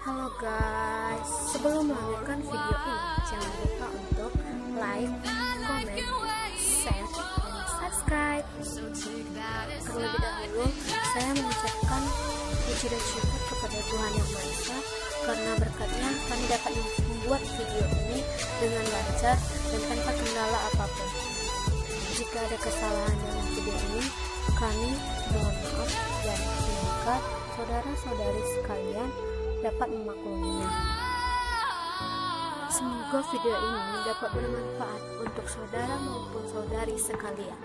Halo guys, sebelum melanjutkan video ini jangan lupa untuk like, comment, share, dan subscribe. Terlebih dahulu saya mengucapkan puji dan syukur kepada Tuhan Yang Maha Esa karena berkatnya kami dapat membuat video ini dengan lancar dan tanpa kendala apapun. Jika ada kesalahan dalam video ini, kami mohon maaf dan semoga saudara-saudari sekalian dapat memakluminya. Semoga video ini dapat bermanfaat untuk saudara maupun saudari sekalian.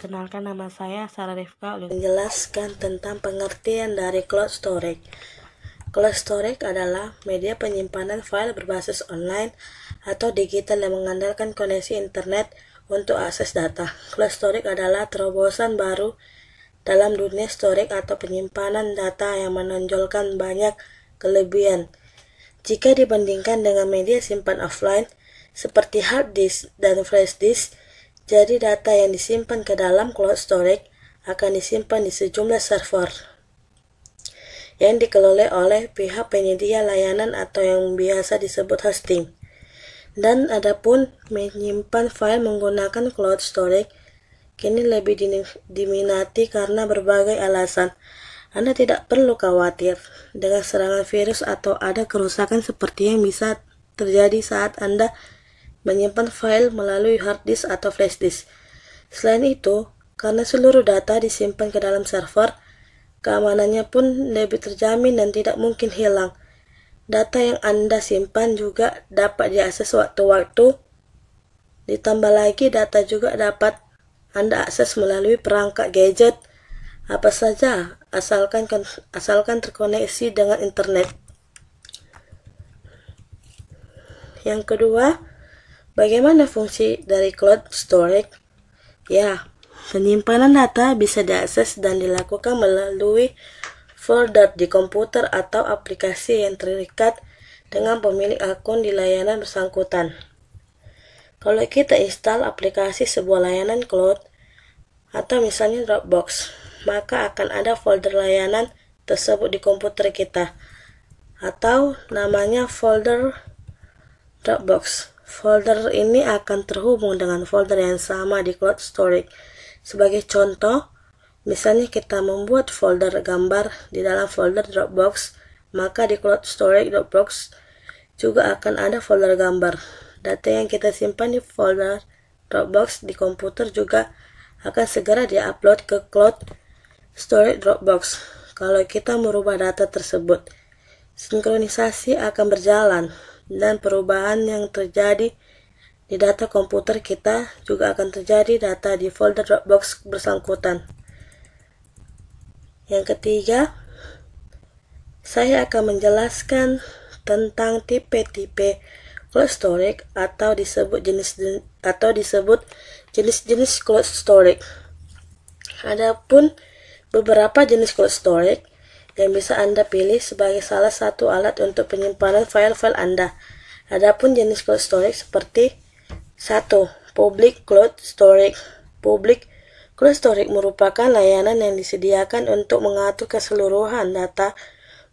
Perkenalkan, nama saya Sarah Rifka menjelaskan tentang pengertian dari cloud storage. Cloud storage adalah media penyimpanan file berbasis online atau digital yang mengandalkan koneksi internet untuk akses data. Cloud storage adalah terobosan baru dalam dunia storage atau penyimpanan data yang menonjolkan banyak kelebihan jika dibandingkan dengan media simpan offline seperti hard disk dan flash disk. Jadi data yang disimpan ke dalam cloud storage akan disimpan di sejumlah server yang dikelola oleh pihak penyedia layanan atau yang biasa disebut hosting. Dan adapun menyimpan file menggunakan cloud storage kini lebih diminati karena berbagai alasan. Anda tidak perlu khawatir dengan serangan virus atau ada kerusakan seperti yang bisa terjadi saat Anda menyimpan file melalui hard disk atau flash disk. Selain itu, karena seluruh data disimpan ke dalam server, keamanannya pun lebih terjamin dan tidak mungkin hilang. Data yang Anda simpan juga dapat diakses waktu-waktu. Ditambah lagi, data juga dapat Anda akses melalui perangkat gadget apa saja, asalkan terkoneksi dengan internet. Yang kedua, bagaimana fungsi dari cloud storage? Ya, penyimpanan data bisa diakses dan dilakukan melalui folder di komputer atau aplikasi yang terikat dengan pemilik akun di layanan bersangkutan. Kalau kita install aplikasi sebuah layanan cloud atau misalnya Dropbox, maka akan ada folder layanan tersebut di komputer kita atau namanya folder Dropbox. Folder ini akan terhubung dengan folder yang sama di cloud storage. Sebagai contoh, misalnya kita membuat folder gambar di dalam folder Dropbox, maka di cloud storage Dropbox juga akan ada folder gambar. Data yang kita simpan di folder Dropbox di komputer juga akan segera di-upload ke cloud storage Dropbox. Kalau kita merubah data tersebut, sinkronisasi akan berjalan dan perubahan yang terjadi di data komputer kita juga akan terjadi data di folder Dropbox bersangkutan. Yang ketiga, saya akan menjelaskan tentang tipe-tipe cloud storage atau disebut jenis-jenis cloud storage. Adapun beberapa jenis cloud storage yang bisa Anda pilih sebagai salah satu alat untuk penyimpanan file-file Anda. Adapun jenis cloud storage seperti 1. Public cloud storage. Public cloud storage merupakan layanan yang disediakan untuk mengatur keseluruhan data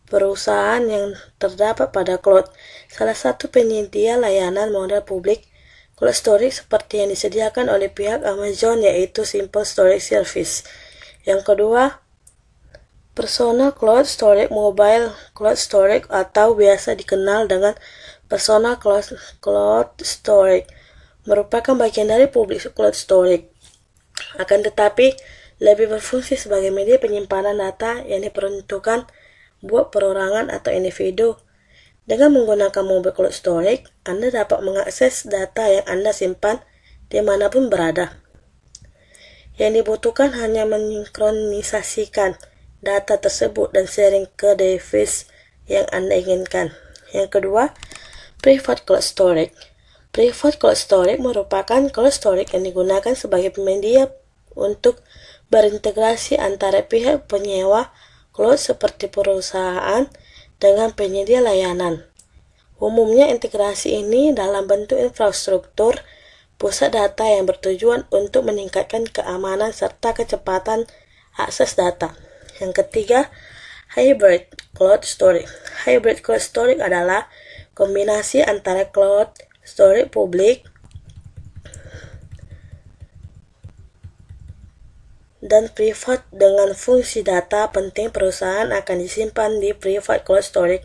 perusahaan yang terdapat pada cloud. Salah satu penyedia layanan model public cloud storage seperti yang disediakan oleh pihak Amazon yaitu Simple Storage Service. Yang kedua, Personal Cloud Storage. Mobile Cloud Storage atau biasa dikenal dengan Personal Cloud Storage merupakan bagian dari Public Cloud Storage. Akan tetapi, lebih berfungsi sebagai media penyimpanan data yang diperuntukkan buat perorangan atau individu. Dengan menggunakan mobile cloud storage, Anda dapat mengakses data yang Anda simpan dimanapun berada. Yang dibutuhkan hanya mensinkronisasikan data tersebut dan sharing ke device yang Anda inginkan. Yang kedua, private cloud storage. Private cloud storage merupakan cloud storage yang digunakan sebagai media untuk berintegrasi antara pihak penyewa cloud seperti perusahaan dengan penyedia layanan. Umumnya integrasi ini dalam bentuk infrastruktur pusat data yang bertujuan untuk meningkatkan keamanan serta kecepatan akses data. Yang ketiga, hybrid cloud storage. Hybrid cloud storage adalah kombinasi antara cloud storage publik dan privat dengan fungsi data penting perusahaan akan disimpan di private cloud storage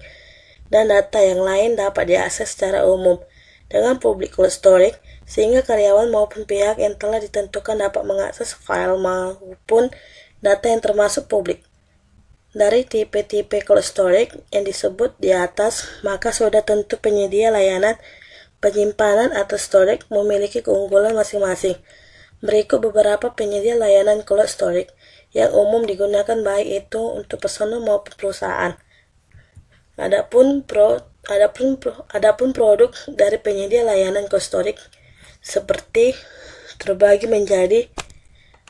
dan data yang lain dapat diakses secara umum dengan public cloud storage sehingga karyawan maupun pihak yang telah ditentukan dapat mengakses file maupun data yang termasuk publik. Dari tipe-tipe cloud storage yang disebut di atas, maka sudah tentu penyedia layanan penyimpanan atau storage memiliki keunggulan masing-masing. Berikut beberapa penyedia layanan cloud storage yang umum digunakan baik itu untuk personal maupun perusahaan. Adapun produk dari penyedia layanan cloud storage seperti terbagi menjadi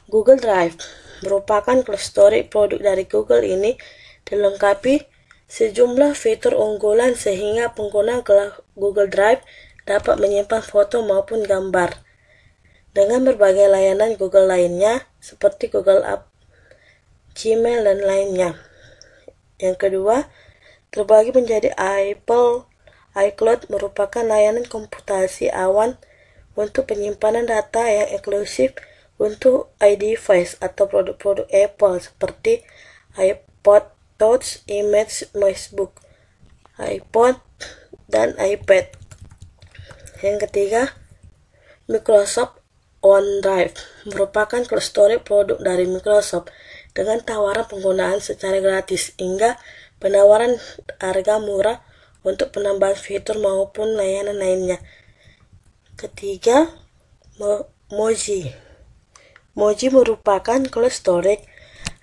Google Drive merupakan cloud storage. Produk dari Google ini dilengkapi sejumlah fitur unggulan sehingga pengguna Google Drive dapat menyimpan foto maupun gambar dengan berbagai layanan Google lainnya seperti Google Apps, Gmail, dan lainnya. Yang kedua, terbagi menjadi iCloud merupakan layanan komputasi awan untuk penyimpanan data yang eksklusif untuk iDevice atau produk-produk Apple seperti iPod Touch, Image, MacBook, iPod, dan iPad. Yang ketiga, Microsoft OneDrive merupakan cloud storage produk dari Microsoft dengan tawaran penggunaan secara gratis hingga penawaran harga murah untuk penambahan fitur maupun layanan lainnya. Ketiga, Moji. Moji merupakan cloud storage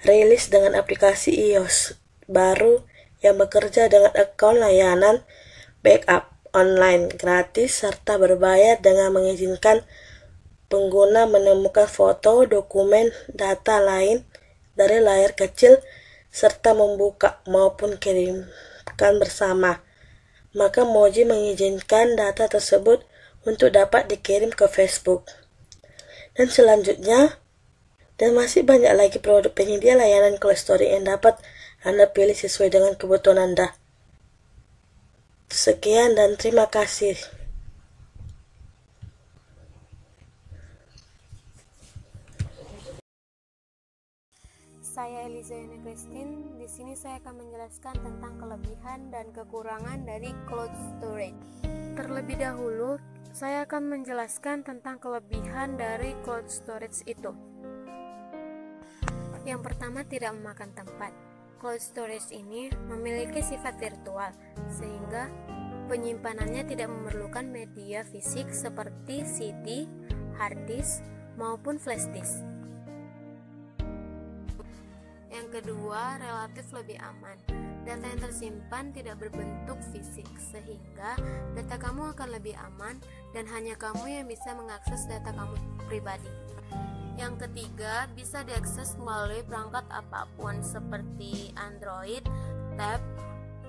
rilis dengan aplikasi iOS baru yang bekerja dengan akun layanan backup online gratis serta berbayar dengan mengizinkan pengguna menemukan foto, dokumen, data lain dari layar kecil serta membuka maupun kirimkan bersama. Maka Moji mengizinkan data tersebut untuk dapat dikirim ke Facebook. Dan selanjutnya, dan masih banyak lagi produk penyedia layanan cloud storage yang dapat Anda pilih sesuai dengan kebutuhan Anda. Sekian dan terima kasih. Saya Eliza Yana Christine. Di sini saya akan menjelaskan tentang kelebihan dan kekurangan dari cloud storage. Terlebih dahulu, saya akan menjelaskan tentang kelebihan dari cloud storage itu. Yang pertama, tidak memakan tempat. Cloud storage ini memiliki sifat virtual, sehingga penyimpanannya tidak memerlukan media fisik seperti CD, hard disk, maupun flash disk. Yang kedua, relatif lebih aman. Data yang tersimpan tidak berbentuk fisik, sehingga data kamu akan lebih aman dan hanya kamu yang bisa mengakses data kamu pribadi. Yang ketiga, bisa diakses melalui perangkat apapun seperti Android, tab,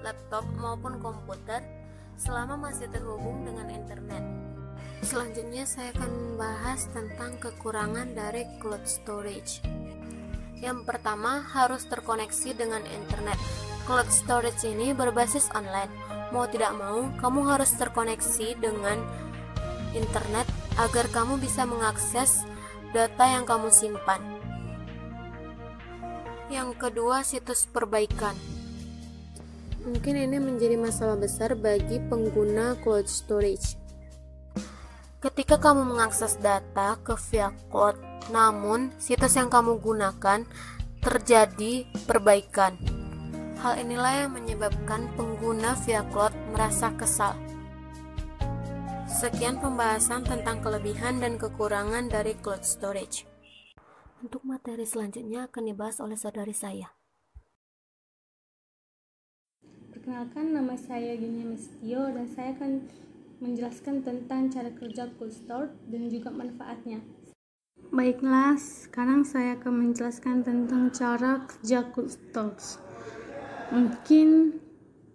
laptop, maupun komputer selama masih terhubung dengan internet. Selanjutnya saya akan membahas tentang kekurangan dari cloud storage. Yang pertama, harus terkoneksi dengan internet. Cloud storage ini berbasis online. Mau tidak mau, kamu harus terkoneksi dengan internet agar kamu bisa mengakses data yang kamu simpan. Yang kedua, situs perbaikan. Mungkin ini menjadi masalah besar bagi pengguna cloud storage. Ketika kamu mengakses data ke via cloud, namun situs yang kamu gunakan terjadi perbaikan. Hal inilah yang menyebabkan pengguna via cloud merasa kesal. Sekian pembahasan tentang kelebihan dan kekurangan dari cloud storage. Untuk materi selanjutnya akan dibahas oleh saudari saya. Perkenalkan, nama saya Genia Mestio dan saya akan menjelaskan tentang cara kerja cold storage dan juga manfaatnya. Baiklah, sekarang saya akan menjelaskan tentang cara kerja cold storage. Mungkin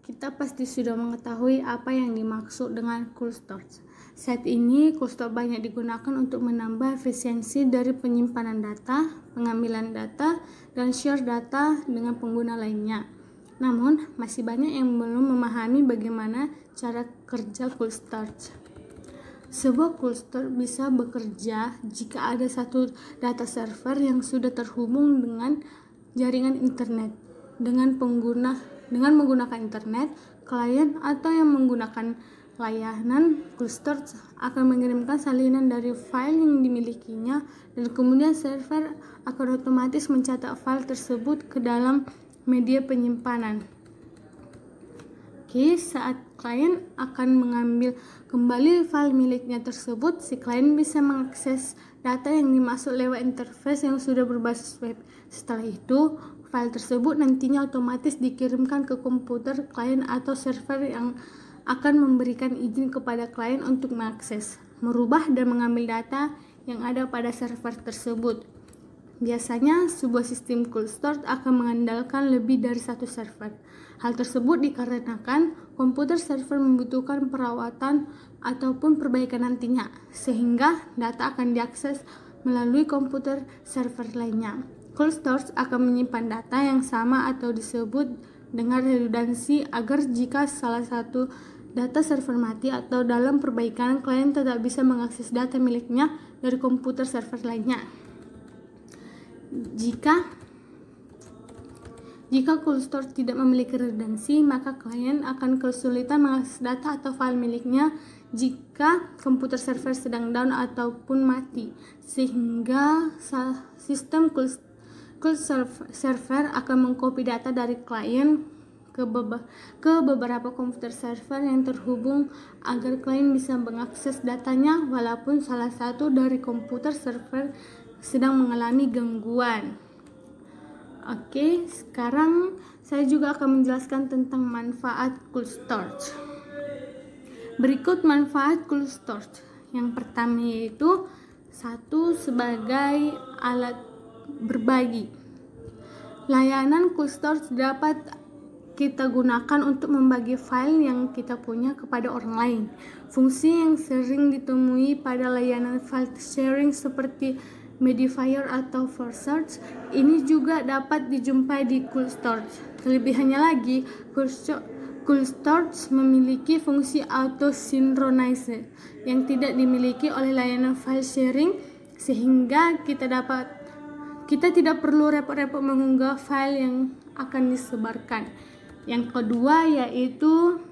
kita pasti sudah mengetahui apa yang dimaksud dengan cold storage. Saat ini, cold storage banyak digunakan untuk menambah efisiensi dari penyimpanan data, pengambilan data, dan share data dengan pengguna lainnya. Namun, masih banyak yang belum memahami bagaimana cara kerja cold storage. Sebuah cold storage bisa bekerja jika ada satu data server yang sudah terhubung dengan jaringan internet. Dengan menggunakan internet, klien atau yang menggunakan layanan cold storage akan mengirimkan salinan dari file yang dimilikinya dan kemudian server akan otomatis mencetak file tersebut ke dalam media penyimpanan. Oke, saat klien akan mengambil kembali file miliknya tersebut, si klien bisa mengakses data yang dimaksud lewat interface yang sudah berbasis web. Setelah itu, file tersebut nantinya otomatis dikirimkan ke komputer klien atau server yang akan memberikan izin kepada klien untuk mengakses, merubah dan mengambil data yang ada pada server tersebut. Biasanya, sebuah sistem cold storage akan mengandalkan lebih dari satu server. Hal tersebut dikarenakan komputer server membutuhkan perawatan ataupun perbaikan nantinya, sehingga data akan diakses melalui komputer server lainnya. Cold storage akan menyimpan data yang sama atau disebut dengan redundansi agar jika salah satu data server mati atau dalam perbaikan, klien tidak bisa mengakses data miliknya dari komputer server lainnya. Jika cold storage tidak memiliki redundansi, maka klien akan kesulitan mengakses data atau file miliknya jika komputer server sedang down ataupun mati, sehingga sistem cold server akan mengcopy data dari klien ke beberapa komputer server yang terhubung agar klien bisa mengakses datanya walaupun salah satu dari komputer server sedang mengalami gangguan. Oke, sekarang saya juga akan menjelaskan tentang manfaat cold storage. Berikut manfaat cold storage. Yang pertama yaitu sebagai alat berbagi. Layanan cold storage dapat kita gunakan untuk membagi file yang kita punya kepada orang lain. Fungsi yang sering ditemui pada layanan file sharing seperti Mediafire atau FireSearch ini juga dapat dijumpai di cold storage. Kelebihannya lagi, cold storage memiliki fungsi auto synchronize yang tidak dimiliki oleh layanan file sharing, sehingga kita tidak perlu repot-repot mengunggah file yang akan disebarkan. Yang kedua yaitu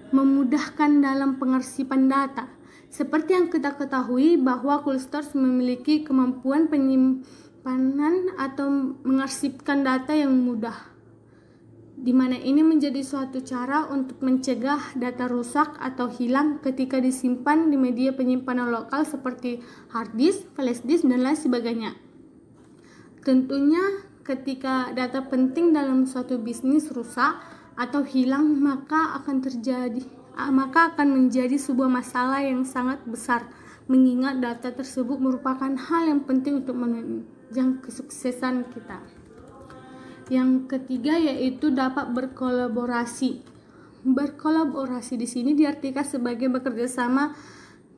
memudahkan dalam pengarsipan data. Seperti yang kita ketahui bahwa cold storage memiliki kemampuan penyimpanan atau mengarsipkan data yang mudah, di mana ini menjadi suatu cara untuk mencegah data rusak atau hilang ketika disimpan di media penyimpanan lokal seperti hard disk, flash disk, dan lain sebagainya. Tentunya ketika data penting dalam suatu bisnis rusak atau hilang, maka akan menjadi sebuah masalah yang sangat besar, mengingat data tersebut merupakan hal yang penting untuk menunjang kesuksesan kita. Yang ketiga yaitu dapat berkolaborasi. Berkolaborasi di sini diartikan sebagai bekerja sama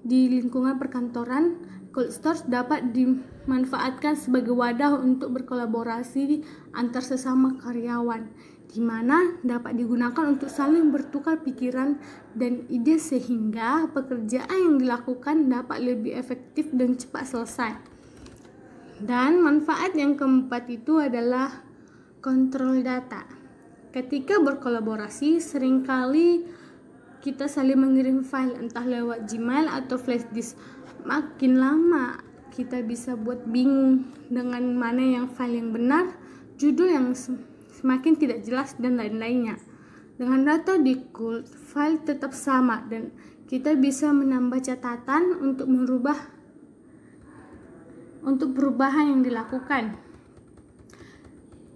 di lingkungan perkantoran. Cold storage dapat dimanfaatkan sebagai wadah untuk berkolaborasi antar sesama karyawan, di mana dapat digunakan untuk saling bertukar pikiran dan ide sehingga pekerjaan yang dilakukan dapat lebih efektif dan cepat selesai. Dan manfaat yang keempat itu adalah kontrol data. Ketika berkolaborasi, seringkali kita saling mengirim file entah lewat Gmail atau flash disk. Makin lama kita bisa buat bingung dengan mana yang file yang benar, judul yang semakin tidak jelas dan lain-lainnya. Dengan data di Cult, file tetap sama dan kita bisa menambah catatan untuk perubahan yang dilakukan.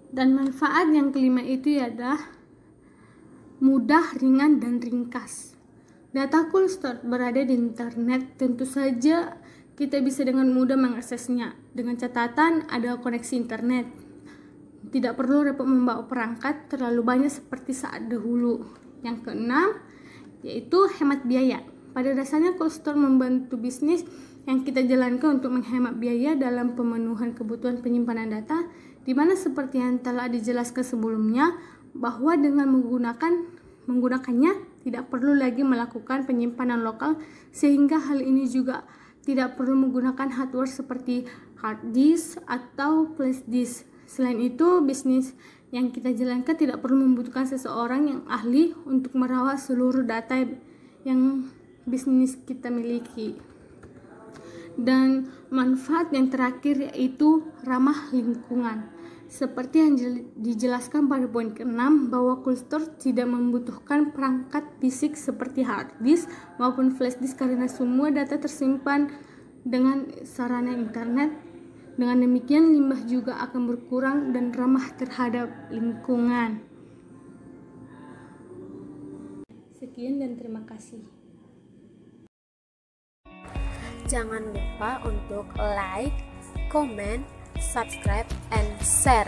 Dan manfaat yang kelima itu adalah mudah, ringan, dan ringkas. Data Cult Store berada di internet, tentu saja kita bisa dengan mudah mengaksesnya. Dengan catatan ada koneksi internet. Tidak perlu repot membawa perangkat terlalu banyak seperti saat dahulu. Yang keenam, yaitu hemat biaya. Pada dasarnya Cult Store membantu bisnis yang kita jalankan untuk menghemat biaya dalam pemenuhan kebutuhan penyimpanan data, di mana seperti yang telah dijelaskan sebelumnya, bahwa dengan menggunakannya tidak perlu lagi melakukan penyimpanan lokal, sehingga hal ini juga tidak perlu menggunakan hardware seperti hard disk atau flash disk. Selain itu, bisnis yang kita jalankan tidak perlu membutuhkan seseorang yang ahli untuk merawat seluruh data yang bisnis kita miliki. Dan manfaat yang terakhir yaitu ramah lingkungan. Seperti yang dijelaskan pada poin ke-6, bahwa Cult Store tidak membutuhkan perangkat fisik seperti hard disk maupun flash disk karena semua data tersimpan dengan sarana internet. Dengan demikian, limbah juga akan berkurang dan ramah terhadap lingkungan. Sekian dan terima kasih. Jangan lupa untuk like, comment, subscribe, and share.